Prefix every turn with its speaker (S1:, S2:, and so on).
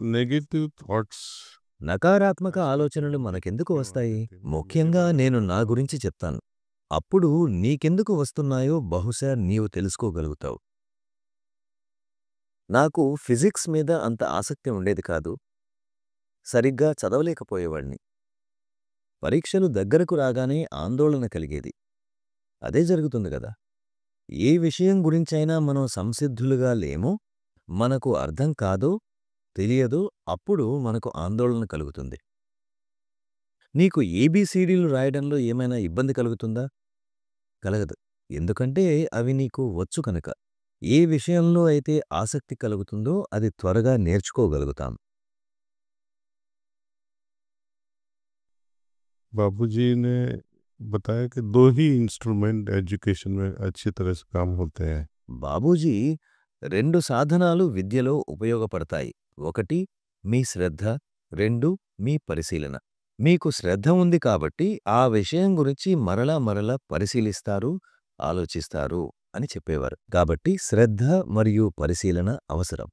S1: Negative thoughts
S2: నకారాత్మక
S1: आजकल
S2: ఆలోచనలు
S1: क्यों
S2: మనకెందుకు
S1: क्यों आ
S2: వస్తాయి?
S1: जाते हैं? मेरे
S2: ముఖ్యంగా
S1: बारे में
S2: నేను నా
S1: बताओ।
S2: గురించి చెప్తాను. అప్పుడు నీకెందుకు వస్తున్నాయో బహుశా నీవు తెలుసుకోగలుగుతావు. నాకు ఫిజిక్స్ మీద అంత ఆసక్తి ఉండేది కాదు. సరిగ్గా చదవలేకపోయేవాడిని. పరీక్షలు దగ్గరకు రాగానే ఆందోళన కలిగేది. అదే జరుగుతుంది గదా! ఏ విషయం గురించైనా మనం సంసిద్ధులుగా లేమో, మనకు అర్థం కాదో, తెలియదో అప్పుడు మనకు ఆందోళన కలుగుతుంది. నీకు ఏబీసీడీలు రాయడంలో ఏమైనా ఇబ్బంది కలుగుతుందా? కలగదు. ఎందుకంటే అవి నీకు వచ్చు కనుక. ఏ విషయంలో అయితే ఆసక్తి కలుగుతుందో అది త్వరగా నేర్చుకోగలుగుతాం.
S1: बाबूजी ने बताया कि 2 ही इंस्ट्रूमेंट एजुकेशन में अच्छी तरह से काम होते हैं।
S2: బాబూజీ 2 సాధనాలు విద్యలో ఉపయోగపడతాయి. ఒకటి మీ శ్రద్ధ, 2 మీ పరిశీలన. మీకు శ్రద్ధ ఉంది కాబట్టి ఆ విషయం గురించి మరలా మరలా పరిశీలిస్తారు, ఆలోచిస్తారు అని చెప్పేవారు. కాబట్టి శ్రద్ధ మరియు పరిశీలన అవసరం.